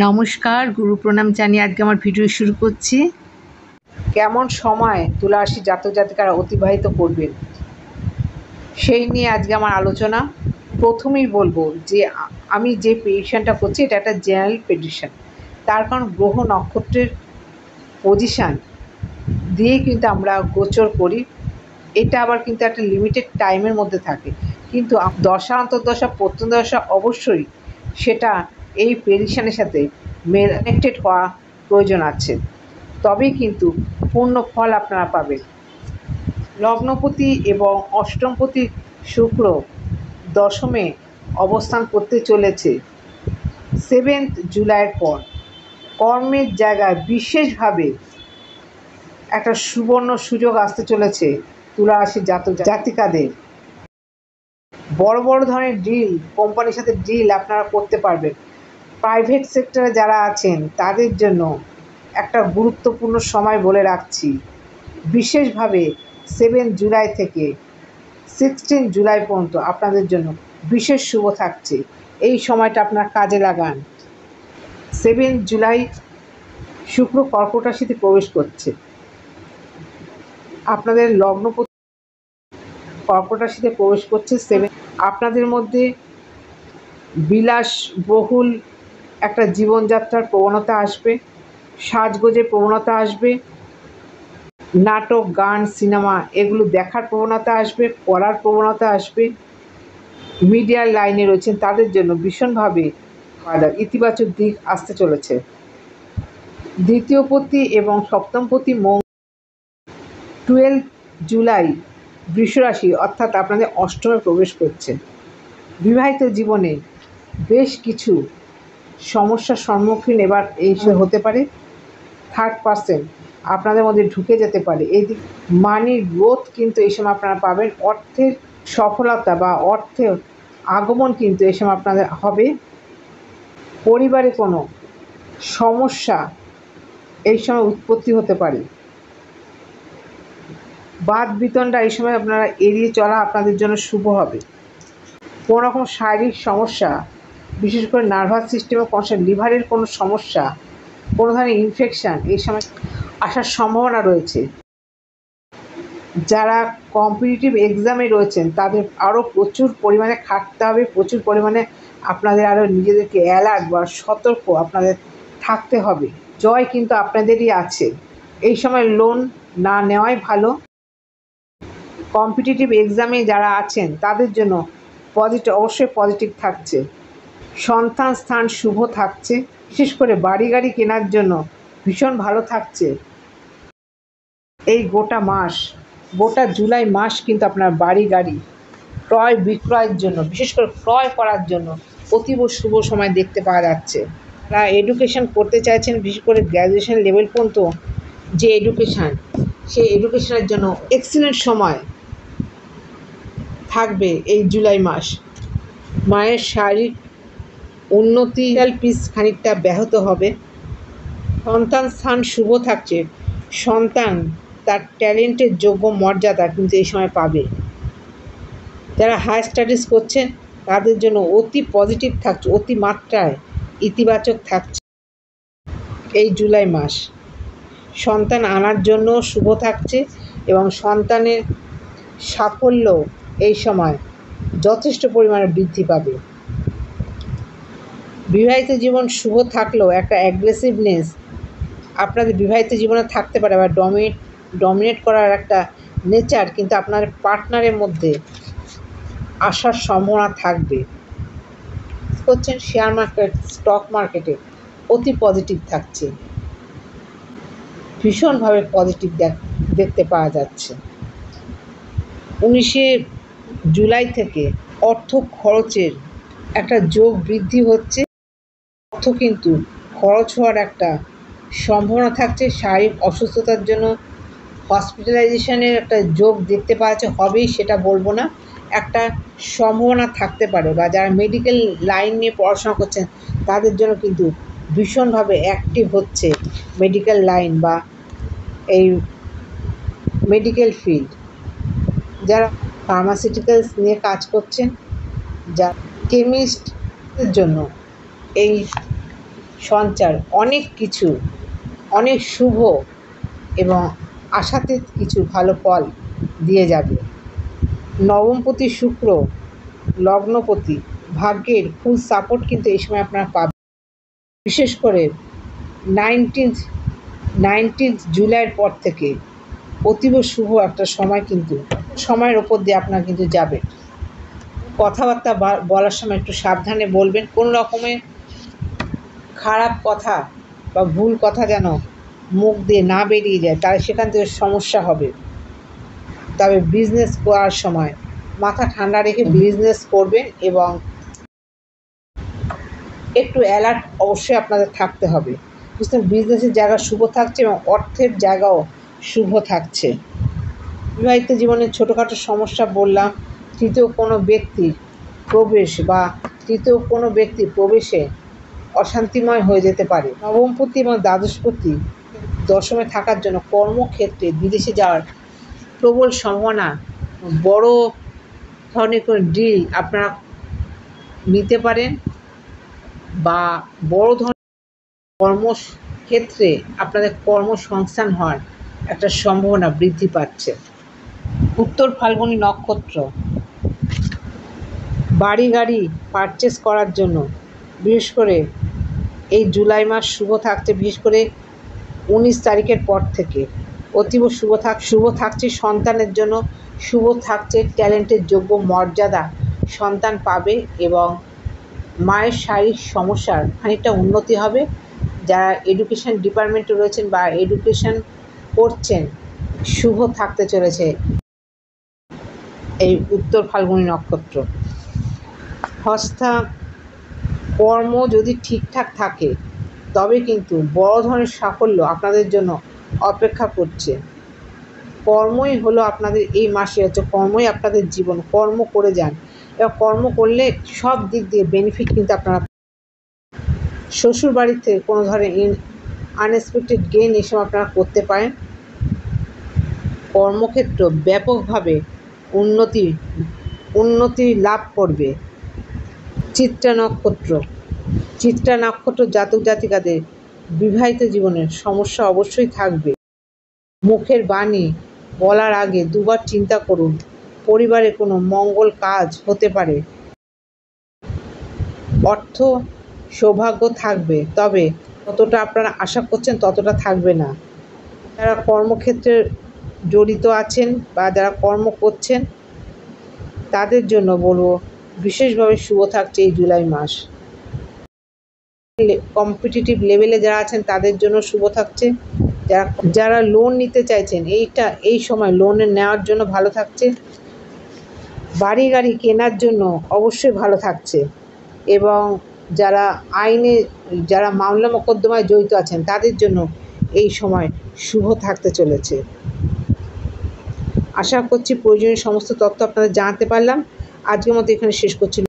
নমস্কার, গুরু প্রণাম জানিয়ে আজকে আমার ভিডিও শুরু করছি। কেমন সময় তুলা রাশির জাতক জাতিকারা অতিবাহিত করবেন সেই নিয়ে আজকে আমার আলোচনা। প্রথমেই বলবো যে আমি যে প্রেডিকশানটা করছি এটা একটা জেনারেল প্রেডিকশান, তার কারণ গ্রহ নক্ষত্রের পজিশান দিয়েই কিন্তু আমরা গোচর করি। এটা আবার কিন্তু একটা লিমিটেড টাইমের মধ্যে থাকে, কিন্তু দশা অন্তর্দশা প্রত্যন্তদশা অবশ্যই সেটা এই প্রেডিকশানের সাথে কানেক্টেড হওয়া প্রয়োজন আছে, তবেই কিন্তু পূর্ণ ফল আপনারা পাবেন। লগ্নপতি এবং অষ্টমপতি শুক্র দশমে অবস্থান করতে চলেছে 7 জুলাইয়ের পর। কর্মের জায়গায় বিশেষভাবে একটা সুবর্ণ সুযোগ আসতে চলেছে তুলা রাশির জাতক জাতিকাদের। বড় বড় ধরনের ডিল, কোম্পানির সাথে ডিল আপনারা করতে পারবেন। প্রাইভেট সেক্টরে যারা আছেন তাদের জন্য একটা গুরুত্বপূর্ণ সময় বলে রাখছি। বিশেষভাবে 7 জুলাই থেকে 16 জুলাই পর্যন্ত আপনাদের জন্য বিশেষ শুভ থাকছে। এই সময়টা আপনারা কাজে লাগান। 7 জুলাই শুক্র কর্কট রাশিতে প্রবেশ করছে। আপনাদের লগ্নপতি কর্কট রাশিতে প্রবেশ করছে 7। আপনাদের মধ্যে বিলাসবহুল একটা জীবনযাত্রার প্রবণতা আসবে, সাজগোজের প্রবণতা আসবে, নাটক, গান, সিনেমা এগুলো দেখার প্রবণতা আসবে, পড়ার প্রবণতা আসবে। মিডিয়ার লাইনে রয়েছেন তাদের জন্য ভীষণভাবে ইতিবাচক দিক আসতে চলেছে। দ্বিতীয়পতি এবং সপ্তমপতি 12 জুলাই বৃষরাশি অর্থাৎ আপনাদের অষ্টমে প্রবেশ করছে। বিবাহিত জীবনে বেশ কিছু সমস্যার সম্মুখীন এবার এই হতে পারে। থার্ড পার্সন আপনাদের মধ্যে ঢুকে যেতে পারে। এই দিক মানির গ্রোথ কিন্তু এই সময় আপনারা পাবেন। অর্থের সফলতা বা অর্থের আগমন কিন্তু এই সময় আপনাদের হবে। পরিবারে কোনো সমস্যা এই সময় উৎপত্তি হতে পারে। বাদ বিতণ্ডা এই সময় আপনারা এড়িয়ে চলা আপনাদের জন্য শুভ হবে। কোনো রকম শারীরিক সমস্যা, বিশেষ করে নার্ভাস সিস্টেমে সমস্যা, লিভারের কোনো সমস্যা, কোনো ধরনের ইনফেকশান এই সময় আসার সম্ভাবনা রয়েছে। যারা কম্পিটিটিভ এক্সামে রয়েছেন তাদের আরও প্রচুর পরিমাণে খাটতে হবে, প্রচুর পরিমাণে আপনাদের আরও নিজেদেরকে অ্যালার্ট বা সতর্ক আপনাদের থাকতে হবে। জয় কিন্তু আপনাদেরই আছে। এই সময় লোন না নেওয়াই ভালো। কম্পিটিটিভ এক্সামে যারা আছেন তাদের জন্য অবশ্যই পজিটিভ থাকছে। সন্তান স্থান শুভ থাকছে। বিশেষ করে বাড়ি গাড়ি কেনার জন্য ভীষণ ভালো থাকছে। এই গোটা জুলাই মাস কিন্তু আপনার বাড়ি গাড়ি ক্রয় বিক্রয়ের জন্য, বিশেষ করে ক্রয় করার জন্য অতীব শুভ সময় দেখতে পাওয়া যাচ্ছে। যারা এডুকেশন করতে চাইছেন, বিশেষ করে গ্র্যাজুয়েশন লেভেল পর্যন্ত যে এডুকেশান, সেই এডুকেশনের জন্য এক্সিলেন্ট সময় থাকবে এই জুলাই মাস। মায়ের শারীরিক উন্নতি পিস খানিকটা ব্যাহত হবে। সন্তান স্থান শুভ থাকছে। সন্তান তার ট্যালেন্টের যোগ্য মর্যাদা কিন্তু এই সময় পাবে। যারা হায়ার স্টাডিজ করছেন তাদের জন্য অতি পজিটিভ থাকছে, অতি মাত্রায় ইতিবাচক থাকছে এই জুলাই মাস। সন্তান আনার জন্য শুভ থাকছে এবং সন্তানের সাফল্য এই সময় যথেষ্ট পরিমাণে বৃদ্ধি পাবে। বিবাহিত জীবন শুভ থাকলেও একটা অ্যাগ্রেসিভনেস আপনাদের বিবাহিত জীবনে থাকতে পারে, বা ডমিনেট করার একটা নেচার কিন্তু আপনার পার্টনারের মধ্যে আসার সম্ভাবনা থাকবে। করছেন শেয়ার মার্কেট, স্টক মার্কেটে অতি পজিটিভ থাকছে, ভীষণভাবে পজিটিভ দেখতে পাওয়া যাচ্ছে। 19 জুলাই থেকে অর্থ খরচের একটা যোগ বৃদ্ধি হচ্ছে। অর্থ কিন্তু খরচ হওয়ার একটা সম্ভাবনা থাকছে। শারীরিক অসুস্থতার জন্য হসপিটালাইজেশনের একটা যোগ দেখতে পাওয়া যাচ্ছে। হবেই সেটা বলবো না, একটা সম্ভাবনা থাকতে পারে। বা যারা মেডিকেল লাইন নিয়ে পড়াশোনা করছেন তাদের জন্য কিন্তু ভীষণভাবে অ্যাক্টিভ হচ্ছে মেডিকেল লাইন বা এই মেডিকেল ফিল্ড। যারা ফার্মাসিউটিক্যালস নিয়ে কাজ করছেন, যা কেমিস্টদের জন্য এই সঞ্চার, অনেক কিছু, অনেক শুভ এবং আশাতীত কিছু ভালো ফল দিয়ে যাবে। নবমপতি শুক্র, লগ্নপতি, ভাগ্যের ফুল সাপোর্ট কিন্তু এই সময় আপনারা পাবেন। বিশেষ করে 19th জুলাইয়ের পর থেকে অতীব শুভ একটা সময়, কিন্তু সময়ের ওপর দিয়ে আপনারা কিন্তু যাবেন। কথাবার্তা বলার সময় একটু সাবধানে বলবেন, কোনো রকমের খারাপ কথা বা ভুল কথা যেন মুখ দিয়ে না বেরিয়ে যায়, তাহলে সেখান থেকে সমস্যা হবে। তবে বিজনেস করার সময় মাথা ঠান্ডা রেখে বিজনেস করবেন এবং একটু অ্যালার্ট অবশ্যই আপনাদের থাকতে হবে। বুঝতে বিজনেসের জায়গা শুভ থাকছে এবং অর্থের জায়গাও শুভ থাকছে। বিবাহিত জীবনে ছোটোখাটো সমস্যা বললাম, তৃতীয় কোনো ব্যক্তির প্রবেশে অশান্তিময় হয়ে যেতে পারে। নবমপতি এবং দ্বাদশপতি দশমে থাকার জন্য কর্মক্ষেত্রে বিদেশে যাওয়ার প্রবল সম্ভাবনা, বড় ধরনের কোনো ডিল আপনারা নিতে পারেন বা বড় ধরনের কর্মক্ষেত্রে আপনাদের কর্মসংস্থান হওয়ার একটা সম্ভাবনা বৃদ্ধি পাচ্ছে। উত্তর ফাল্গুনী নক্ষত্র, বাড়ি গাড়ি পারচেস করার জন্য বিশেষ করে এই জুলাই মাস শুভ থাকছে। বিশেষ করে 19 তারিখের পর থেকে অতীব শুভ থাকছে সন্তানের জন্য, শুভ থাকছে ট্যালেন্টের যোগ্য মর্যাদা সন্তান পাবে এবং মায়ের শারীরিক সমস্যার খানিকটা উন্নতি হবে। যারা এডুকেশন ডিপার্টমেন্টে রয়েছেন বা এডুকেশন করছেন, শুভ থাকতে চলেছে এই উত্তর ফাল্গুনী নক্ষত্র। হস্তা কর্ম যদি ঠিকঠাক থাকে তবে কিন্তু বড় ধরনের সাফল্য আপনাদের জন্য অপেক্ষা করছে। কর্মই হলো আপনাদের এই মাসে হচ্ছে, কর্মই আপনাদের জীবন। কর্ম করে যান এবং কর্ম করলে সব দিক দিয়ে বেনিফিট কিন্তু আপনারা। শ্বশুর বাড়িতে কোনো ধরনের আনএক্সপেক্টেড গেইন এই সময় আপনারা করতে পারেন। কর্মক্ষেত্র ব্যাপকভাবে উন্নতি লাভ করবে। চিত্রা নক্ষত্র জাতক জাতিকাদের বিবাহিত জীবনের সমস্যা অবশ্যই থাকবে। মুখের বাণী বলার আগে দুবার চিন্তা করুন। পরিবারে কোনো মঙ্গল কাজ হতে পারে। অর্থ সৌভাগ্য থাকবে, তবে যতটা আপনারা আশা করছেন ততটা থাকবে না। যারা কর্মক্ষেত্রে জড়িত আছেন বা যারা কর্ম করছেন তাদের জন্য বলবো বিশেষভাবে শুভ থাকছে এই জুলাই মাস। কম্পিটিটিভ লেভেলে যারা আছেন তাদের জন্য শুভ থাকছে। যারা লোন নিতে চাইছেন এই সময় লোনের নেওয়ার জন্য ভালো থাকছে। বাড়ি গাড়ি কেনার জন্য অবশ্যই ভালো থাকছে এবং যারা মামলা মোকদ্দমায় জড়িত আছেন তাদের জন্য এই সময় শুভ থাকতে চলেছে। আশা করছি প্রয়োজনীয় সমস্ত তথ্য আপনাদের জানাতে পারলাম। আজকের মতো এখানে শেষ করছি।